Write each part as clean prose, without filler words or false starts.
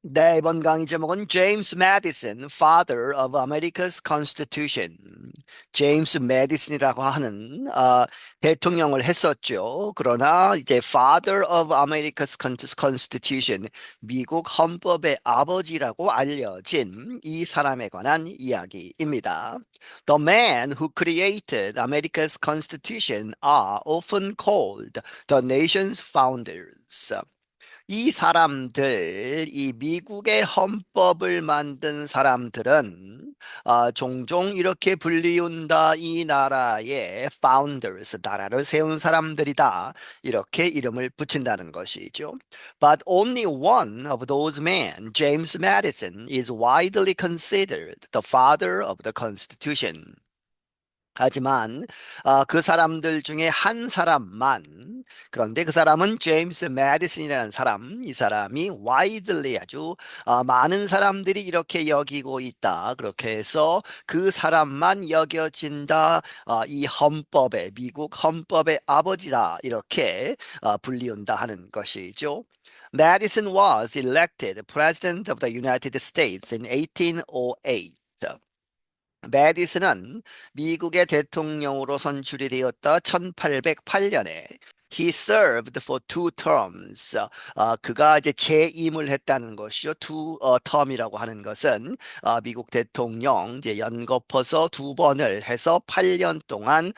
네, 이번 강의 제목은 James Madison, Father of America's Constitution. 제임스 매디슨이라고 하는 대통령을 했었죠. 그러나 이제 Father of America's Constitution, 미국 헌법의 아버지라고 알려진 이 사람에 관한 이야기입니다. The man who created America's Constitution are often called the nation's founders. 이 사람들, 이 미국의 헌법을 만든 사람들은 종종 이렇게 불리운다. 이 나라의 founders, 나라를 세운 사람들이다. 이렇게 이름을 붙인다는 것이죠. But only one of those men, James Madison, is widely considered the father of the Constitution. 하지만 그 사람들 중에 한 사람만 그런데 그 사람은 제임스 매디슨이라는 사람 이 사람이 widely 아주 많은 사람들이 이렇게 여기고 있다. 그렇게 해서 그 사람만 여겨진다. 이 헌법의 미국 헌법의 아버지다. 이렇게 불리운다 하는 것이죠. Madison was elected President of the United States in 1808. 매디슨은 미국의 대통령으로 선출이 되었다 1808년에 He served for two terms. 그가 이제 재임을 했다는 것이요. term이라고 하는 것은 미국 대통령 이제 연거퍼서 두 번을 해서 8년 동안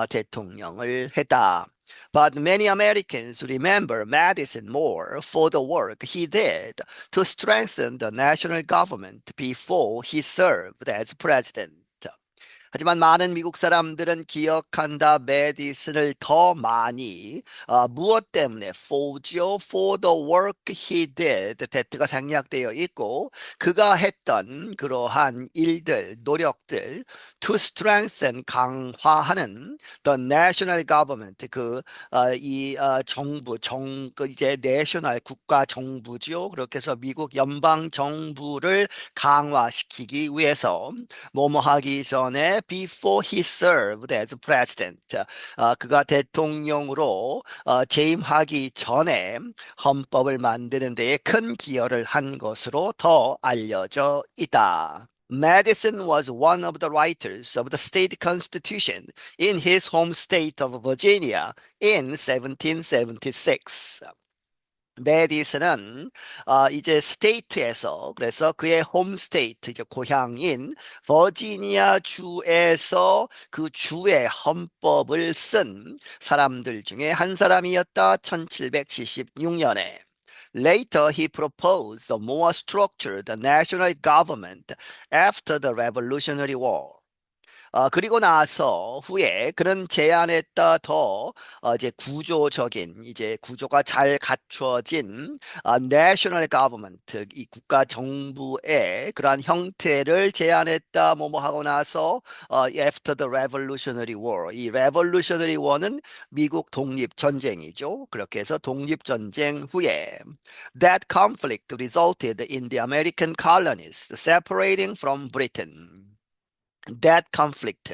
대통령을 했다. But many Americans remember Madison more for the work he did to strengthen the national government before he served as president. 하지만 많은 미국 사람들은 기억한다. 매디슨을 더 많이 무엇 때문에 for죠. For the work he did. that가 생략되어 있고 그가 했던 그러한 일들, 노력들 to strengthen 강화하는 the national government 정부 그 이제 내셔널 국가 정부죠. 그렇게 해서 미국 연방 정부를 강화시키기 위해서 뭐뭐 하기 전에 before he served as president 그가 대통령으로 재임하기 전에 헌법을 만드는 데에 큰 기여를 한 것으로 더 알려져 있다. Madison was one of the writers of the state constitution in his home state of Virginia in 1776. 메디슨은 이제 스테이트에서 그래서 그의 홈 스테이트 이제 고향인 버지니아 주에서 그 주의 헌법을 쓴 사람들 중에 한 사람이었다. 1776년에 Later, he proposed a more structured national government after the Revolutionary War. 그리고 나서 후에 그는 제안했다 더 이제 구조적인 이제 구조가 잘 갖추어진 national government 이 국가 정부의 그러한 형태를 제안했다 뭐뭐 하고 나서 after the Revolutionary War 이 Revolutionary War는 미국 독립 전쟁이죠. 그렇게 해서 독립 전쟁 후에 that conflict resulted in the American colonies separating from Britain. That conflict,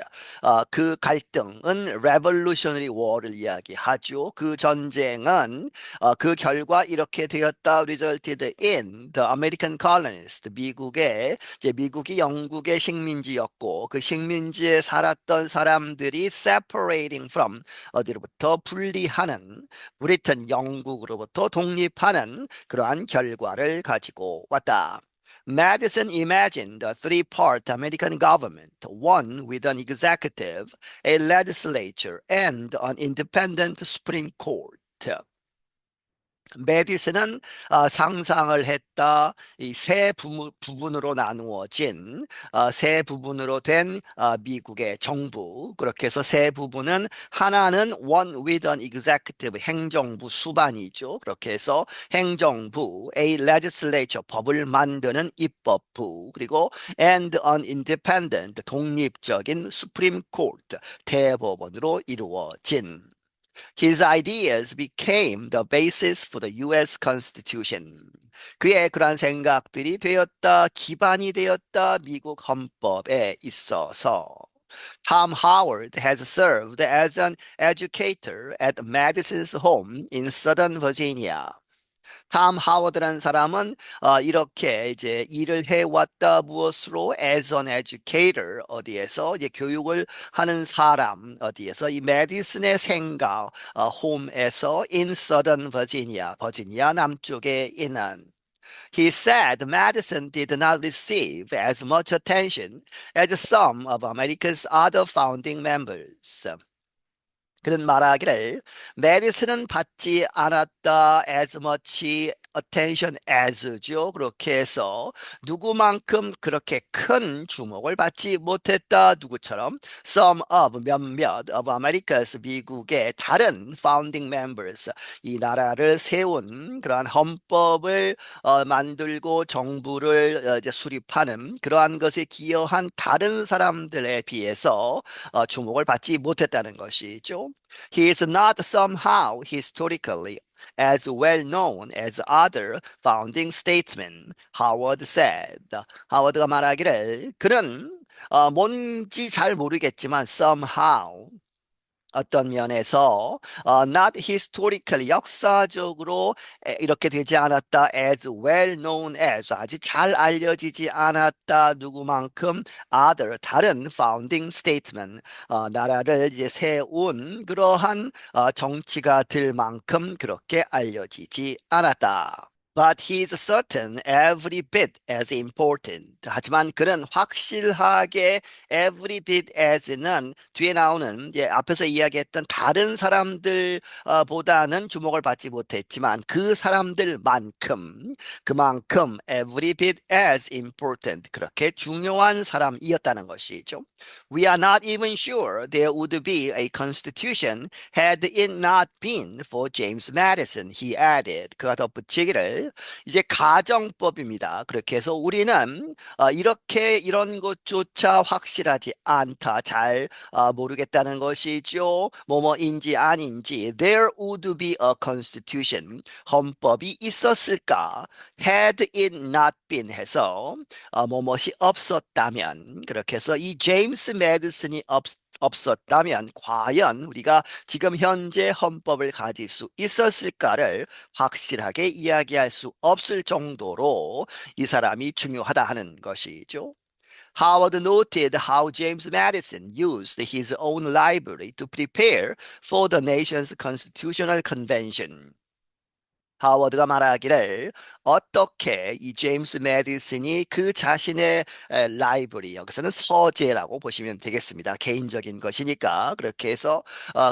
그 갈등은 Revolutionary War를 이야기하죠. 그 전쟁은 그 결과 이렇게 되었다. Resulted in the American colonies. 미국이 영국의 식민지였고 그 식민지에 살았던 사람들이 separating from 어디로부터 분리하는 브리튼 영국으로부터 독립하는 그러한 결과를 가지고 왔다. Madison imagined a three-part American government, one with an executive, a legislature, and an independent Supreme Court. 메디슨은 상상을 했다. 이 세 부분으로 나누어진 세 부분으로 된 미국의 정부. 그렇게 해서 세 부분은 하나는 one with an executive 행정부 수반이죠. 그렇게 해서 행정부, a legislature 법을 만드는 입법부, 그리고 and an independent 독립적인 Supreme Court 대법원으로 이루어진 His ideas became the basis for the US Constitution. 그의 그러한 생각들이 되었다, 기반이 되었다, 미국 헌법에 있어서. Tom Howard has served as an educator at Madison's home in Southern Virginia. 탐 하워드라는 사람은 이렇게 이제 일을 해왔다 무엇으로 as an educator 어디에서 이제 교육을 하는 사람 어디에서 이 메디슨의 생가 홈에서 in Southern Virginia 버지니아 남쪽에 있는 He said Madison did not receive as much attention as some of America's other founding members. 그는 말하기를 메디슨은 받지 않았다 as much attention as죠. 그렇게 해서 누구만큼 그렇게 큰 주목을 받지 못했다. 누구처럼 some of 몇몇 of America's 미국의 다른 founding members 이 나라를 세운 그러한 헌법을 만들고 정부를 이제 수립하는 그러한 것에 기여한 다른 사람들에 비해서 주목을 받지 못했다는 것이죠. He is not somehow historically as well known as other founding statesmen, Howard said. 하워드가 말하기를 그는 뭔지 잘 모르겠지만 somehow 어떤 면에서 not historically 역사적으로 이렇게 되지 않았다 as well known as 아주 잘 알려지지 않았다 누구만큼 other 다른 founding statesmen 나라를 이제 세운 그러한 정치가들만큼 그렇게 알려지지 않았다. But he's certain every bit as important. 하지만 그는 확실하게 every bit as는 뒤에 나오는 앞에서 이야기했던 다른 사람들보다는 주목을 받지 못했지만 그 사람들만큼 그만큼 every bit as important 그렇게 중요한 사람이었다는 것이죠. We are not even sure there would be a constitution had it not been for James Madison, he added. 그가 덧붙이기를 이제 가정법입니다. 그렇게 해서 우리는 이렇게 이런 것조차 확실하지 않다. 잘 모르겠다는 것이죠. 뭐뭐인지 아닌지. There would be a constitution. 헌법이 있었을까? Had it not been 해서 뭐뭇이 없었다면 그렇게 해서 이 제임스 메디슨이 없었다면 과연 우리가 지금 현재 헌법을 가질 수 있었을까를 확실하게 이야기할 수 없을 정도로 이 사람이 중요하다 하는 것이죠. Howard noted how James Madison used his own library to prepare for the nation's constitutional convention. 하워드가 말하기를 어떻게 이 제임스 메디슨이 그 자신의 라이브러리 여기서는 서재라고 보시면 되겠습니다. 개인적인 것이니까 그렇게 해서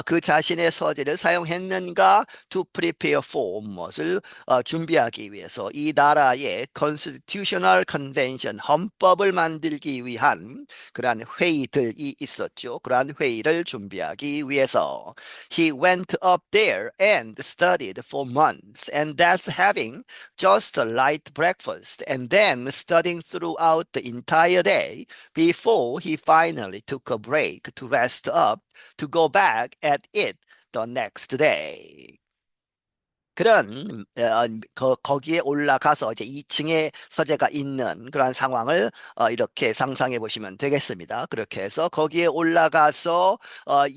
그 자신의 서재를 사용했는가 to prepare for 무엇을 준비하기 위해서 이 나라의 constitutional convention 헌법을 만들기 위한 그러한 회의들이 있었죠. 그러한 회의를 준비하기 위해서 He went up there and studied for months and that's having just a light breakfast and then studying throughout the entire day before he finally took a break to rest up to go back at it the next day. 그런 거기에 올라가서 이제 2층에 서재가 있는 그런 상황을 이렇게 상상해 보시면 되겠습니다. 그렇게 해서 거기에 올라가서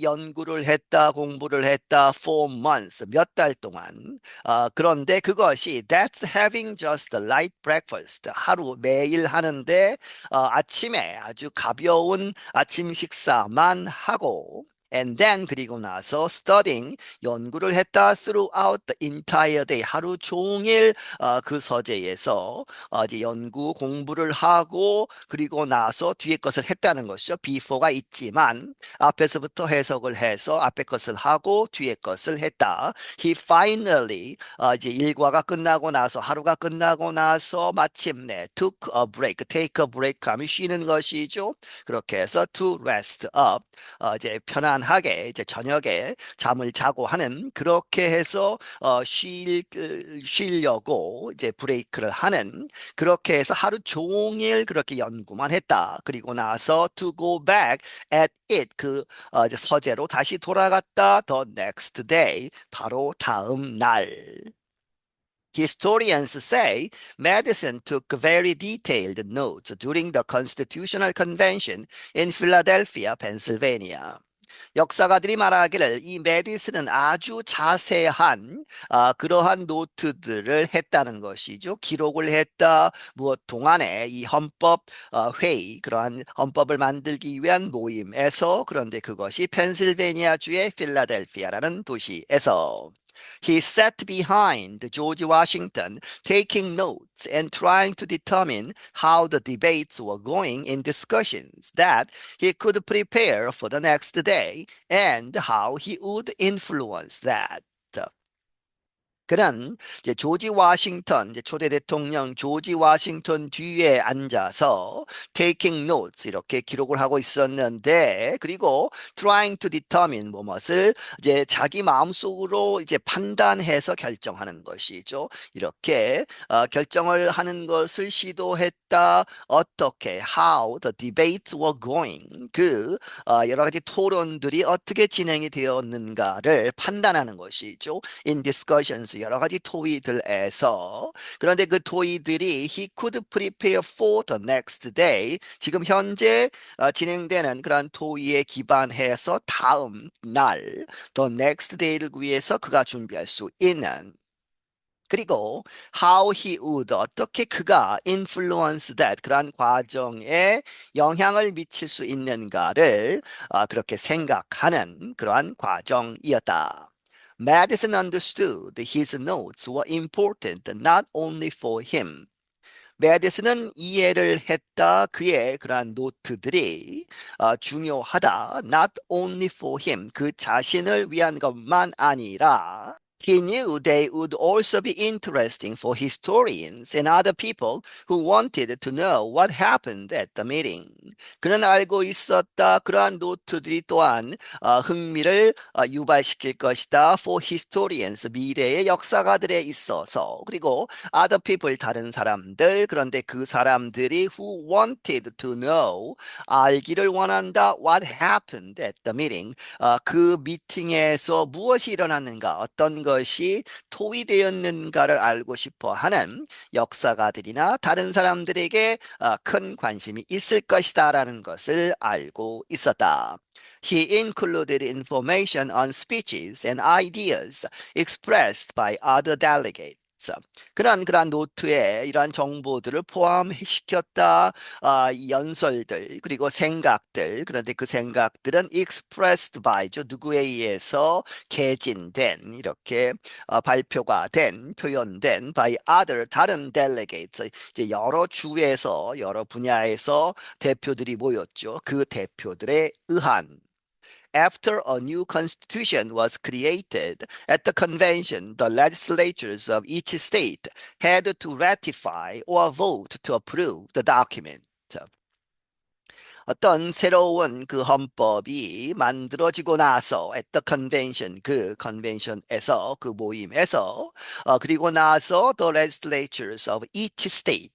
연구를 했다, 공부를 했다, for months 몇 달 동안. 그런데 그것이 that's having just a light breakfast 하루 매일 하는데 아침에 아주 가벼운 아침 식사만 하고. And then 그리고 나서 studying 연구를 했다 throughout the entire day 하루 종일 그 서재에서 이제 연구 공부를 하고 그리고 나서 뒤에 것을 했다는 것이죠. before가 있지만 앞에서부터 해석을 해서 앞에 것을 하고 뒤에 것을 했다. He finally 이제 일과가 끝나고 나서 하루가 끝나고 나서 마침내 took a break, take a break 하면 쉬는 것이죠. 그렇게 해서 to rest up 이제 편안하게 이제 저녁에 잠을 자고 하는 그렇게 해서 쉬려고 이제 브레이크를 하는 그렇게 해서 하루 종일 그렇게 연구만 했다. 그리고 나서 to go back at it 그 이제 서재로 다시 돌아갔다. the next day 바로 다음 날. Historians say Madison took very detailed notes during the Constitutional Convention in Philadelphia, Pennsylvania. 역사가들이 말하기를 이 메디슨은 아주 자세한 그러한 노트들을 했다는 것이죠. 기록을 했다. 무엇 동안에 이 헌법 회의, 그러한 헌법을 만들기 위한 모임에서, 그런데 그것이 펜실베니아주의 필라델피아라는 도시에서 he sat behind George Washington, taking notes and trying to determine how the debates were going in discussions that he could prepare for the next day and how he would influence that. 그는 이제 조지 워싱턴, 이제 초대 대통령 조지 워싱턴 뒤에 앉아서 taking notes 이렇게 기록을 하고 있었는데, 그리고 trying to determine 무엇을 이제 자기 마음속으로 이제 판단해서 결정하는 것이죠. 이렇게 결정을 하는 것을 시도했다. 어떻게 how the debates were going, 여러 가지 토론들이 어떻게 진행이 되었는가를 판단하는 것이죠. in discussions 여러 가지 토의들에서. 그런데 그 토의들이 he could prepare for the next day, 지금 현재 진행되는 그런 토의에 기반해서 다음 날 the next day를 위해서 그가 준비할 수 있는, 그리고 how he would 어떻게 그가 influence that 그러한 과정에 영향을 미칠 수 있는가를 그렇게 생각하는 그러한 과정이었다. Madison understood his notes were important not only for him. 메디슨은 이해를 했다. 그의 그러한 노트들이 중요하다. Not only for him. 그 자신을 위한 것만 아니라 he knew they would also be interesting for historians and other people who wanted to know what happened at the meeting. 그는 알고 있었다. 그러한 노트들이 또한 흥미를 유발시킬 것이다. For historians, 미래의 역사가들에 있어서. 그리고 other people, 다른 사람들. 그런데 그 사람들이 who wanted to know, 알기를 원한다. What happened at the meeting. 그 미팅에서 무엇이 일어났는가, 어떤 것이 토의되었는가를 알고 싶어 하는 역사가들이나 다른 사람들에게 큰 관심이 있을 것이다라는 것을 알고 있었다. He included information on speeches and ideas expressed by other delegates. 그러한 노트에 이러한 정보들을 포함시켰다. 연설들 그리고 생각들, 그런데 그 생각들은 expressed by죠. 누구에 의해서 개진된, 이렇게 발표가 된, 표현된 by other, 다른 delegates, 이제 여러 주에서 여러 분야에서 대표들이 모였죠. 그 대표들에 의한. After a new constitution was created at the convention, the legislatures of each state had to ratify or vote to approve the document. 어떤 새로운 그 헌법이 만들어지고 나서 at the convention, 그 컨벤션에서, 그 모임에서, 그리고 나서 the legislatures of each state,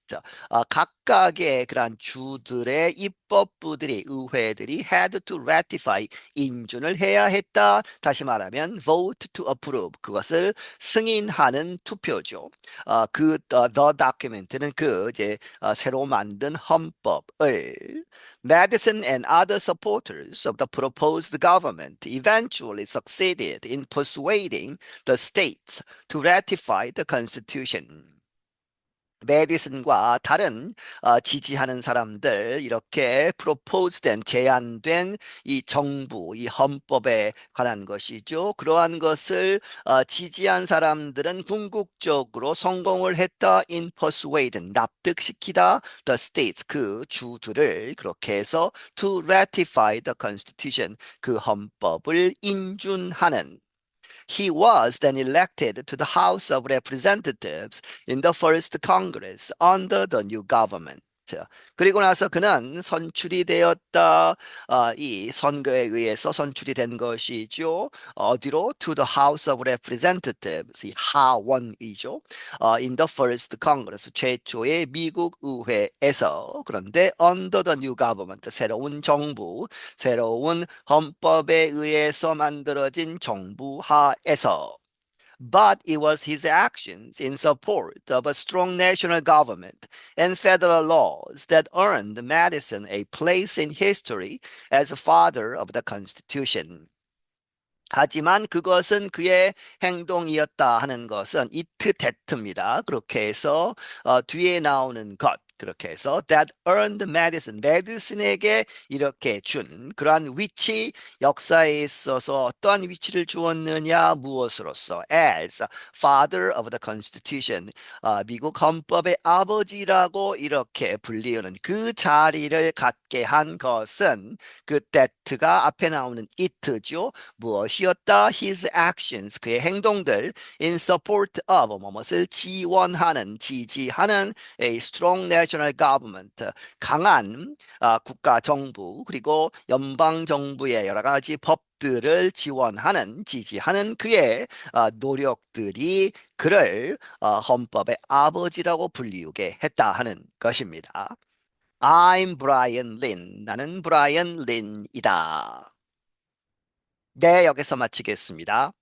각각의 그런 주들의 입법부들이, 의회들이 had to ratify, 인준을 해야 했다. 다시 말하면 vote to approve, 그것을 승인하는 투표죠. the document는 이제 새로 만든 헌법을 Madison and other supporters of the proposed government eventually succeeded in persuading the states to ratify the Constitution. 메디슨과 다른 지지하는 사람들, 이렇게 프로포즈된, 제안된 이 정부, 이 헌법에 관한 것이죠. 그러한 것을 지지한 사람들은 궁극적으로 성공을 했다. in persuading, 납득시키다 the states, 그 주들을 그렇게 해서 to ratify the constitution, 그 헌법을 인준하는. He was then elected to the House of Representatives in the first Congress under the new government. 그리고 나서 그는 선출이 되었다. 이 선거에 의해서 선출이 된 것이죠. 어디로? To the House of Representatives, 이 하원이죠. In the first Congress, 최초의 미국 의회에서. 그런데 under the new government, 새로운 정부, 새로운 헌법에 의해서 만들어진 정부 하에서. but it was his actions in support of a strong national government and federal laws that earned Madison a place in history as a father of the Constitution. 하지만 그것은 그의 행동이었다 하는 것은 it that입니다. 그렇게 해서 뒤에 나오는 것 그렇게 해서 that earned Madison, 메디슨에게 이렇게 준 그러한 위치 역사에 있어서 어떠한 위치를 주었느냐 무엇으로서 as father of the Constitution 미국 헌법의 아버지라고 이렇게 불리우는 그 자리를 갖게 한 것은 그 that가 앞에 나오는 it죠. 무엇이었다? His actions, 그의 행동들 in support of 무엇을 지원하는, 지지하는 a strong national government, 강한 국가 정부 그리고 연방 정부의 여러 가지 법들을 지원하는, 지지하는 그의 노력들이 그를 헌법의 아버지라고 불리우게 했다 하는 것입니다. I'm Brian Lynn. 나는 브라이언 린이다. 네, 여기서 마치겠습니다.